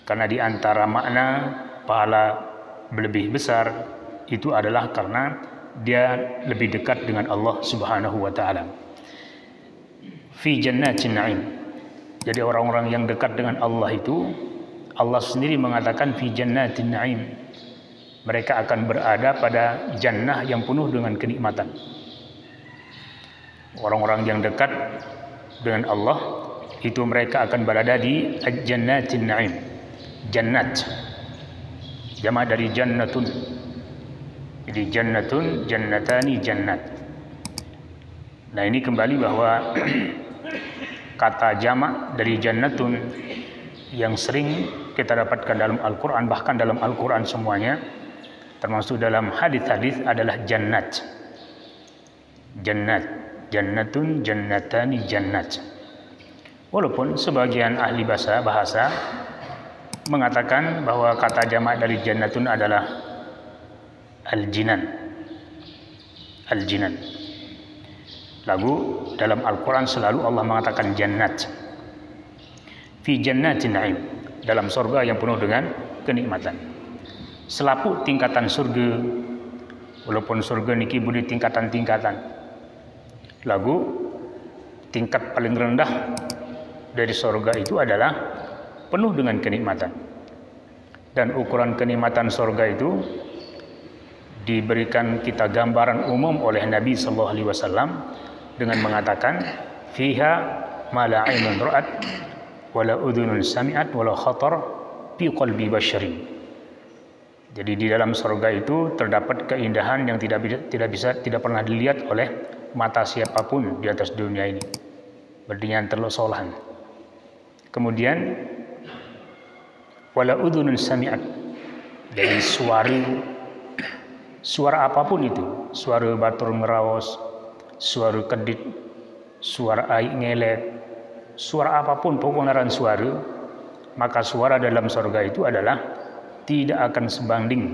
Karena di antara makna pahala lebih besar itu adalah karena dia lebih dekat dengan Allah Subhanahu wa taala. Fi jannatin na'im. Jadi orang-orang yang dekat dengan Allah itu, Allah sendiri mengatakan fi jannatin na'im. Mereka akan berada pada jannah yang penuh dengan kenikmatan. Orang-orang yang dekat dengan Allah itu mereka akan berada di jannatin na'im. Jannat jamak dari jannatun. Jadi jannatun, jannatani, jannat. Nah, ini kembali bahwa kata jamak dari jannatun yang sering kita dapatkan dalam Al-Quran, bahkan dalam Al-Quran semuanya, termasuk dalam hadis-hadis adalah jannat. Jannat, jannatun, jannatani, jannat. Walaupun sebagian ahli bahasa mengatakan bahwa kata jamak dari jannatun adalah al-jinan. Al-jinan. Lalu dalam Al-Quran selalu Allah mengatakan jannat. Fi jannatin na'im. Dalam surga yang penuh dengan kenikmatan. Selapu tingkatan surga, walaupun surga niki boleh tingkatan-tingkatan. Lalu tingkat paling rendah dari surga itu adalah penuh dengan kenikmatan. Dan ukuran kenikmatan surga itu diberikan kita gambaran umum oleh Nabi sallallahu alaihi wasallam dengan mengatakan fiha ma la 'ainun ra'at wa la udhunun sami'at wa la khatar fi qalbi basyarin. Jadi di dalam surga itu terdapat keindahan yang tidak pernah dilihat oleh mata siapapun di atas dunia ini. Berdinyan terlosolahan. Kemudian wala udhunun sami'at. Jadi suara apapun itu, suara batur ngerawas, suara kedit, suara air ngelet, suara apapun pokoknya suara, maka suara dalam surga itu adalah tidak akan sebanding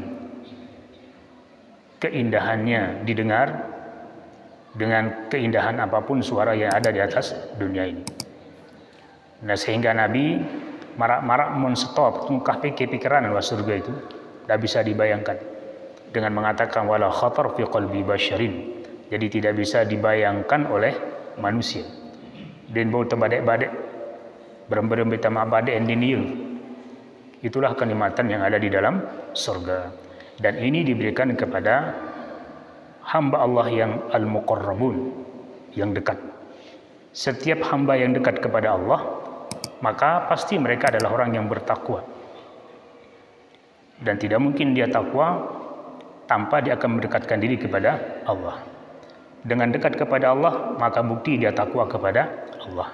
keindahannya didengar dengan keindahan apapun suara yang ada di atas dunia ini. Nah, sehingga Nabi marak-marak men-stop tungkah pikiran bahwa surga itu tidak bisa dibayangkan dengan mengatakan wala khatar fi qalbi basyarin. Jadi tidak bisa dibayangkan oleh manusia. Dan bau terbadek-badek berem-berem betama badek endiniu. Itulah kenikmatan yang ada di dalam surga. Dan ini diberikan kepada hamba Allah yang al-muqarrabun, yang dekat. Setiap hamba yang dekat kepada Allah, maka pasti mereka adalah orang yang bertakwa. Dan tidak mungkin dia takwa tanpa dia akan mendekatkan diri kepada Allah. Dengan dekat kepada Allah, maka bukti dia takwa kepada Allah.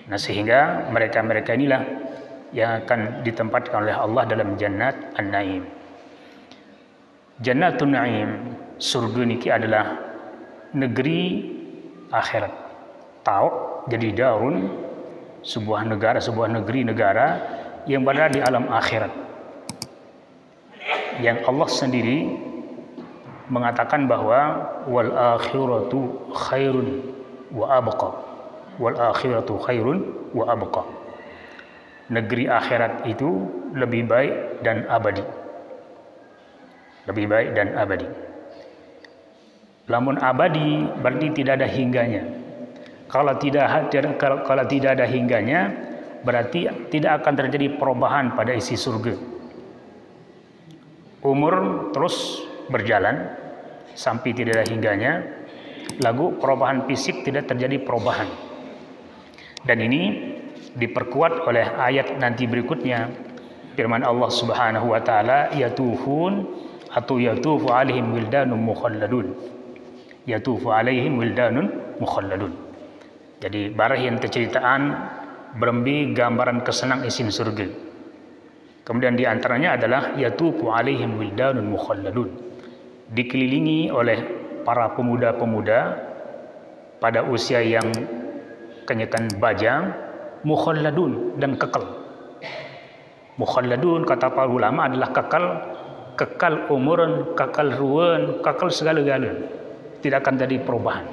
Nah, sehingga mereka-mereka inilah yang akan ditempatkan oleh Allah dalam jannat an-na'im. Jannatun na'im, surga niki adalah negeri akhirat. Tahu jadi darun, sebuah negara, sebuah negeri-negara yang berada di alam akhirat. Yang Allah sendiri mengatakan bahwa wal akhiratu khairun wa abqa. Wal akhiratu khairun wa abqa. Negeri akhirat itu lebih baik dan abadi. Lebih baik dan abadi. Lamun abadi berarti tidak ada hingganya. Kalau tidak ada hingganya, berarti tidak akan terjadi perubahan pada isi surga. Umur terus berjalan sampai tidak ada hingganya, lalu perubahan fisik tidak terjadi perubahan. Dan ini diperkuat oleh ayat nanti berikutnya, firman Allah Subhanahu wa taala, yatufun atau yatufu alaihim wildanun mukhalladun. Yatufu alaihim wildanun mukhalladun. Jadi barang yang terceritaan berembi gambaran kesenang isin surga. Kemudian di antaranya adalah yatufu alaihim wildanun mukhalladun. Dikelilingi oleh para pemuda-pemuda pada usia yang kenyakan bajang, mukhalladun dan kekal. Mukhalladun kata para ulama adalah kekal umuran, kekal ruan, kekal segala-galanya. Tidak akan jadi perubahan.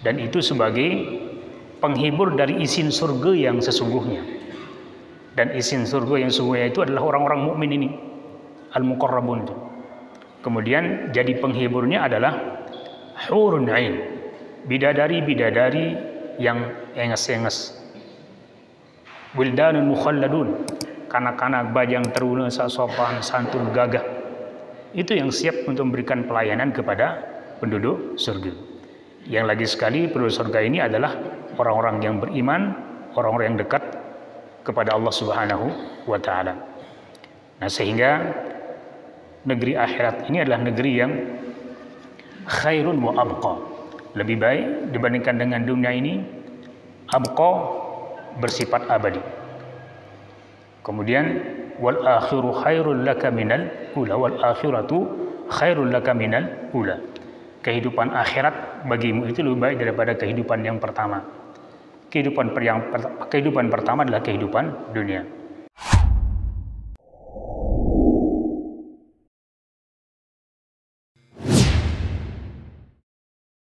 Dan itu sebagai penghibur dari isin surga yang sesungguhnya. Dan isin surga yang sungguhnya itu adalah orang-orang mukmin ini, al-muqarrabun. Kemudian jadi penghiburnya adalah hurun ain, bidadari-bidadari yang enges-enges. Wildanun mukhalladun, kanak-kanak bajang teruna sopan santun gagah. Itu yang siap untuk memberikan pelayanan kepada penduduk surga. Yang lagi sekali penduduk surga ini adalah orang-orang yang beriman, orang-orang yang dekat kepada Allah Subhanahu wa taala. Nah, sehingga negeri akhirat ini adalah negeri yang khairun wa abqa, lebih baik dibandingkan dengan dunia ini. Abqa bersifat abadi. Kemudian wal akhiru khairul laka minal ula, wal akhiratu khairul laka minal ula. Kehidupan akhirat bagimu itu lebih baik daripada kehidupan yang pertama. Kehidupan pertama adalah kehidupan dunia.